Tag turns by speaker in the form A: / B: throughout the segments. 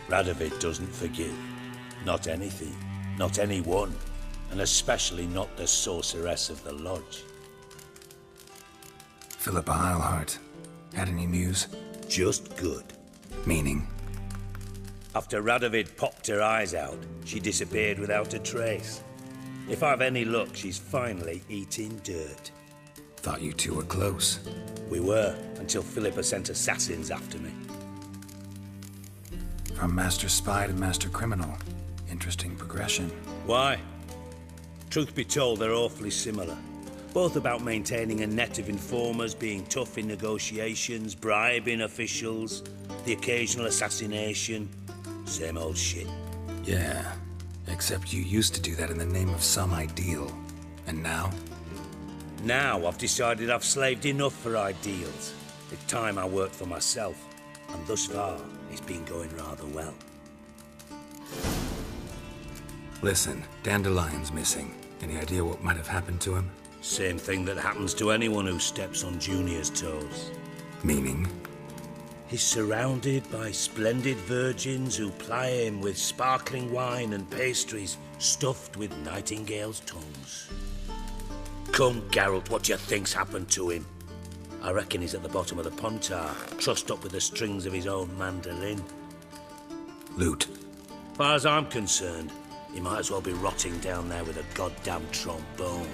A: Radovid doesn't forgive. Not anything. Not anyone. And especially not the sorceress of the lodge.
B: Philippa Eilhart. Had any news?
A: Just good.
B: Meaning?
A: After Radovid popped her eyes out, she disappeared without a trace. If I've any luck, she's finally eating dirt.
B: Thought you two were close.
A: We were, until Philippa sent assassins after me.
B: From master spy to master criminal. Interesting progression.
A: Why? Truth be told, they're awfully similar. Both about maintaining a net of informers, being tough in negotiations, bribing officials, the occasional assassination. Same old shit.
B: Yeah, except you used to do that in the name of some ideal. And now?
A: Now I've decided I've slaved enough for ideals. It's time I worked for myself. And thus far, it's been going rather well.
B: Listen, Dandelion's missing. Any idea what might have happened to him?
A: Same thing that happens to anyone who steps on Junior's toes.
B: Meaning?
A: He's surrounded by splendid virgins who ply him with sparkling wine and pastries stuffed with nightingales' tongues. Come, Geralt, what do you think's happened to him? I reckon he's at the bottom of the Pontar, trussed up with the strings of his own mandolin.
B: Loot.
A: As far as I'm concerned, he might as well be rotting down there with a goddamn trombone.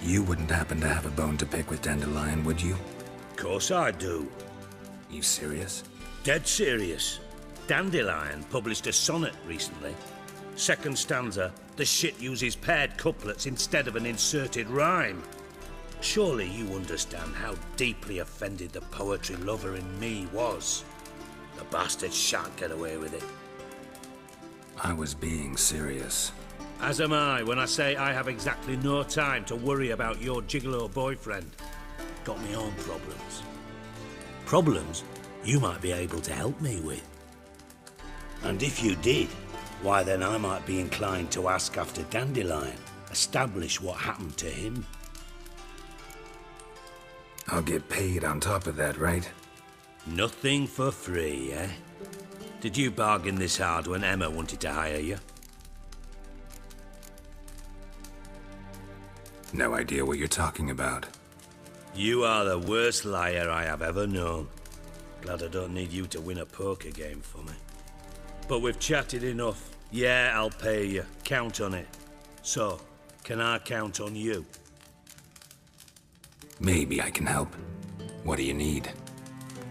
B: You wouldn't happen to have a bone to pick with Dandelion, would you?
A: Of course I do.
B: You serious?
A: Dead serious. Dandelion published a sonnet recently. Second stanza, the shit uses paired couplets instead of an inserted rhyme. Surely you understand how deeply offended the poetry lover in me was. The bastard shan't get away with it.
B: I was being serious.
A: As am I when I say I have exactly no time to worry about your gigolo boyfriend. Got me own problems. Problems you might be able to help me with. And if you did, why then I might be inclined to ask after Dandelion, establish what happened to him.
B: I'll get paid on top of that, right?
A: Nothing for free, eh? Did you bargain this hard when Emma wanted to hire you?
B: No idea what you're talking about.
A: You are the worst liar I have ever known. Glad I don't need you to win a poker game for me. But we've chatted enough. Yeah, I'll pay you. Count on it. So, can I count on you?
B: Maybe I can help. What do you need?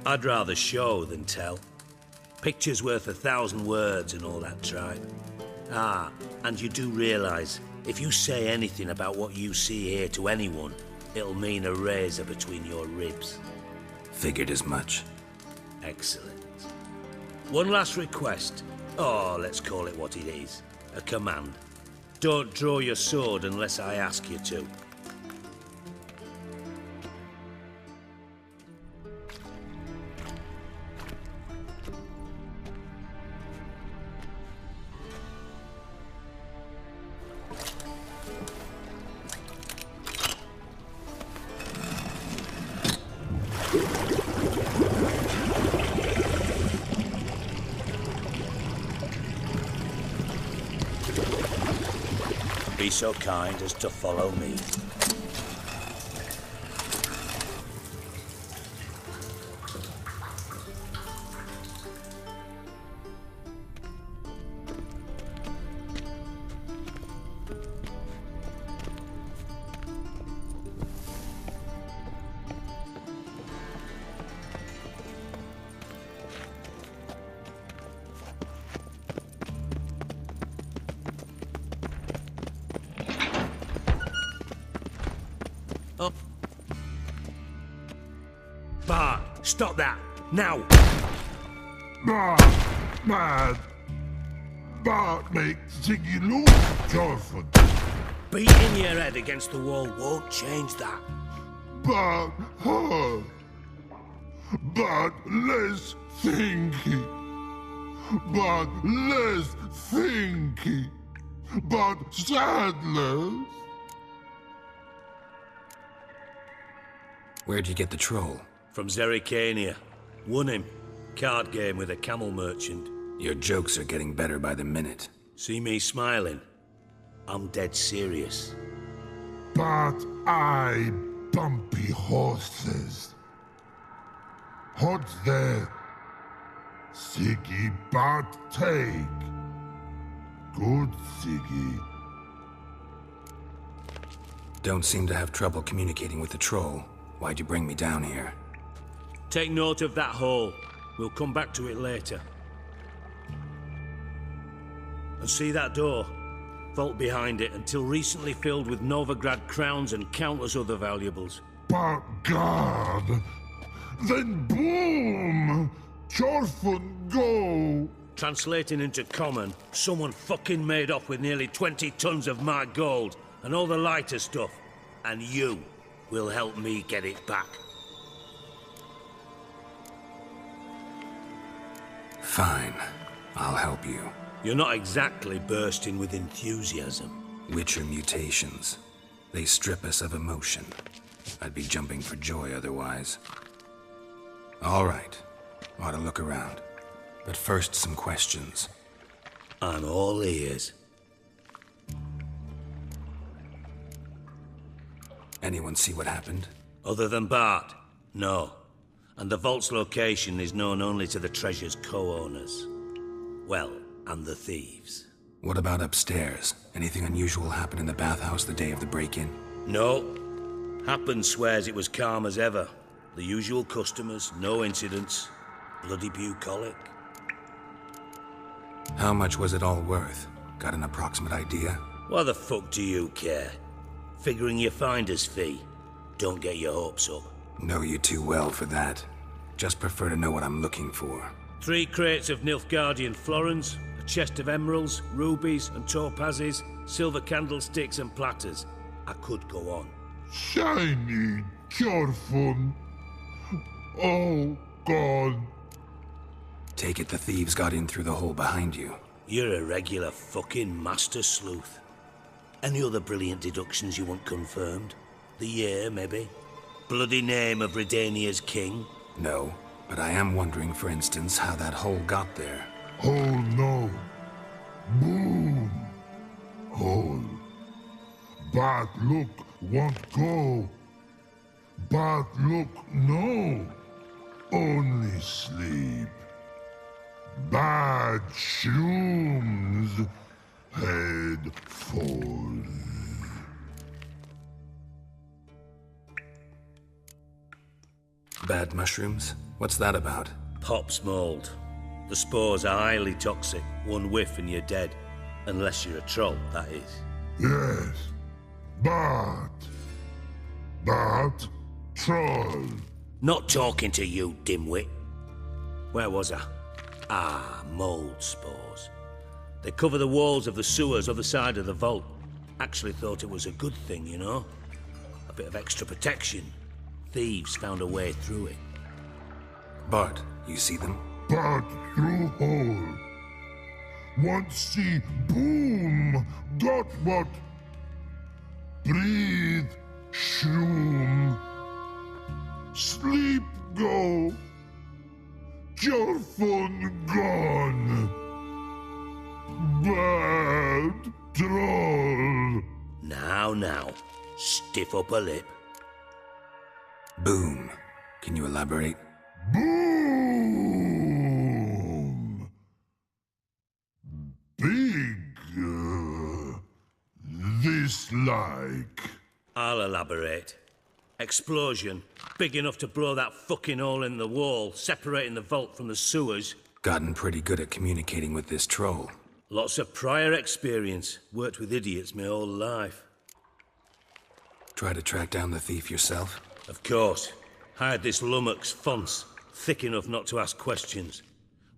A: I'd rather show than tell. Picture's worth 1,000 words and all that tribe. Ah, and you do realize, if you say anything about what you see here to anyone, it'll mean a razor between your ribs.
B: Figured as much.
A: Excellent. One last request. Oh, let's call it what it is. A command. Don't draw your sword unless I ask you to. Be so kind as to follow me. Bart, stop that! Now!
C: Bart makes Ziggy look tough.
A: Beating your head against the wall won't change that.
C: Bart hurt. Bart less thinky. Bart less thinky. Bart sadless.
B: Where'd you get the troll?
A: From Zerrikania. Won him. Card game with a camel merchant.
B: Your jokes are getting better by the minute.
A: See me smiling? I'm dead serious.
C: But I bumpy horses. Hot there. Siggy Bart take. Good Siggy.
B: Don't seem to have trouble communicating with the troll. Why'd you bring me down here?
A: Take note of that hole. We'll come back to it later. And see that door? Vault behind it, until recently filled with Novigrad crowns and countless other valuables.
C: But God! Then boom! Chorfun go!
A: Translating into common, someone fucking made off with nearly 20 tons of my gold and all the lighter stuff. And you will help me get it back.
B: Fine. I'll help you.
A: You're not exactly bursting with enthusiasm.
B: Witcher mutations. They strip us of emotion. I'd be jumping for joy otherwise. All right. Ought to look around. But first, some questions.
A: I'm all ears.
B: Anyone see what happened?
A: Other than Bart? No. And the vault's location is known only to the treasure's co-owners. Well, and the thieves.
B: What about upstairs? Anything unusual happen in the bathhouse the day of the break-in?
A: No. Happen swears it was calm as ever. The usual customers, no incidents. Bloody bucolic.
B: How much was it all worth? Got an approximate idea?
A: Why the fuck do you care? Figuring your finder's fee. Don't get your hopes up.
B: Know you too well for that. Just prefer to know what I'm looking for.
A: 3 crates of Nilfgaardian florins, a chest of emeralds, rubies and topazes, silver candlesticks and platters. I could go on.
C: Shiny Chorfun. Oh, God.
B: Take it the thieves got in through the hole behind you.
A: You're a regular fucking master sleuth. Any other brilliant deductions you want confirmed? The year, maybe? Bloody name of Redania's king?
B: No, but I am wondering, for instance, how that hole got there.
C: Hole no. Boom. Hole. But look, won't go. But look, no. Only sleep. Bad shrooms. Head falls.
B: Bad mushrooms? What's that about?
A: Pop's mold. The spores are highly toxic. One whiff and you're dead. Unless you're a troll, that is.
C: Yes. Bart. Bart. Troll.
A: Not talking to you, dimwit. Where was I? Ah, mold spores. They cover the walls of the sewers other side of the vault. Actually thought it was a good thing, you know? A bit of extra protection. Thieves found a way through it.
B: Bart, you see them?
C: Bart through hole. Want see boom. Got what? Breathe. Shroom. Sleep go. Your phone gone. Bad troll.
A: Now. Stiff upper lip.
B: Boom. Can you elaborate?
C: Boom. Big. This like.
A: I'll elaborate. Explosion. Big enough to blow that fucking hole in the wall, separating the vault from the sewers.
B: Gotten pretty good at communicating with this troll.
A: Lots of prior experience. Worked with idiots my whole life.
B: Try to track down the thief yourself?
A: Of course. Hired this lummox, Fons, thick enough not to ask questions.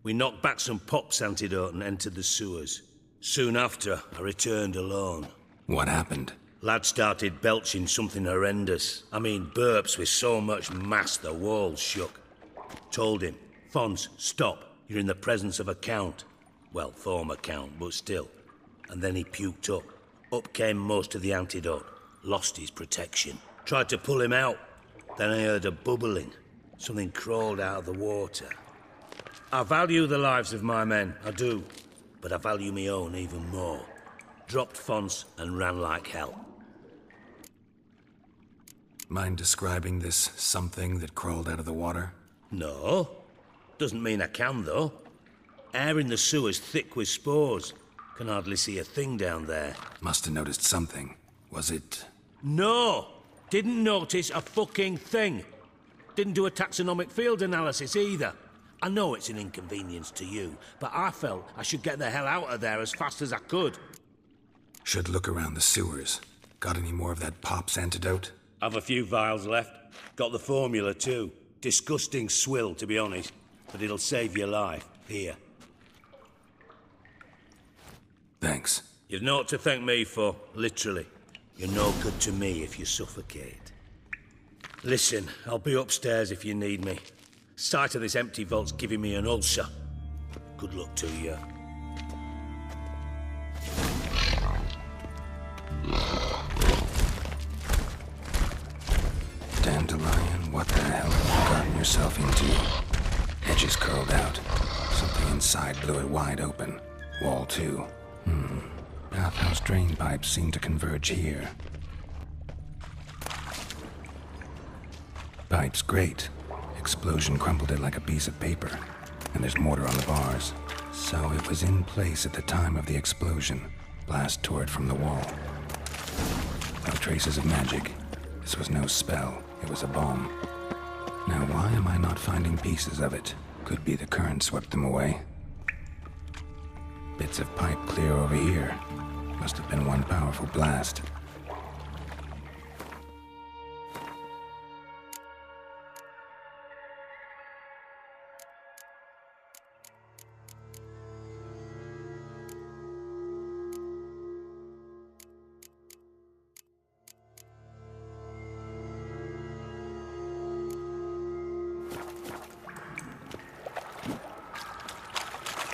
A: We knocked back some Pop's antidote and entered the sewers. Soon after, I returned alone.
B: What happened?
A: Lad started belching something horrendous. I mean, burps with so much mass the walls shook. Told him, Fons, stop. You're in the presence of a count. Well, former count, but still. And then he puked up. Up came most of the antidote. Lost his protection. Tried to pull him out. Then I heard a bubbling. Something crawled out of the water. I value the lives of my men, I do. But I value my own even more. Dropped fonts and ran like hell.
B: Mind describing this something that crawled out of the water?
A: No. Doesn't mean I can, though. Air in the sewer's thick with spores. Can hardly see a thing down there.
B: Must have noticed something. Was it...
A: No! Didn't notice a fucking thing. Didn't do a taxonomic field analysis either. I know it's an inconvenience to you, but I felt I should get the hell out of there as fast as I could.
B: Should look around the sewers. Got any more of that Pop's antidote?
A: I've a few vials left. Got the formula too. Disgusting swill, to be honest. But it'll save your life. Here.
B: Thanks.
A: You've naught to thank me for, literally. You're no good to me if you suffocate. Listen, I'll be upstairs if you need me. Sight of this empty vault's giving me an ulcer. Good luck to you.
B: Dandelion, what the hell have you gotten yourself into? Edges curled out. Something inside blew it wide open. Wall too. Bathhouse drain pipes seem to converge here. Pipes great. Explosion crumpled it like a piece of paper. And there's mortar on the bars. So it was in place at the time of the explosion. Blast tore it from the wall. No traces of magic. This was no spell. It was a bomb. Now why am I not finding pieces of it? Could be the current swept them away. Bits of pipe clear over here. Must have been one powerful blast.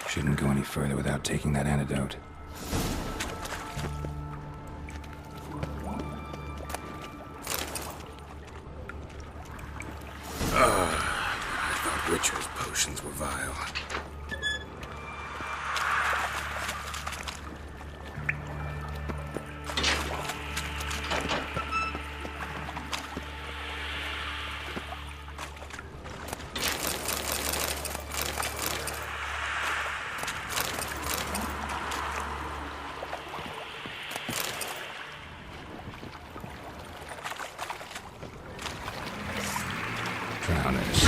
B: Shouldn't go any further without taking that antidote. I thought Witcher's potions were vile. Drowners.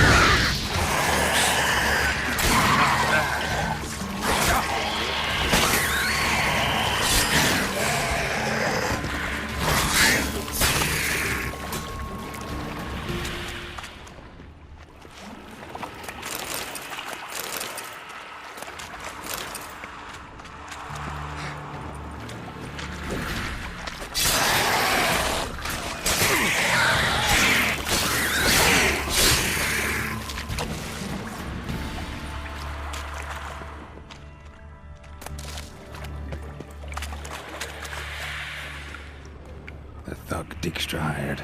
B: The thug Dijkstra hired.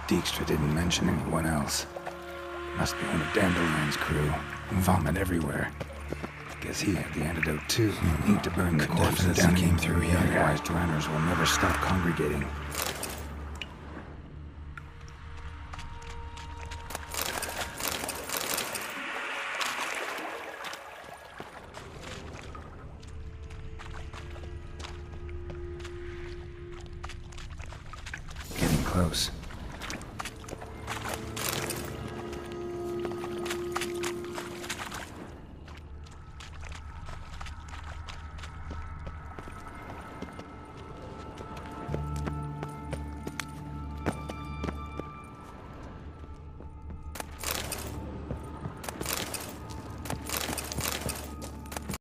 B: Dijkstra didn't mention anyone else. Must be one of Dandelion's crew. Vomit everywhere. Guess he had the antidote too. Need to burn the corpses that came through here. Otherwise, drowners will never stop congregating. Getting close.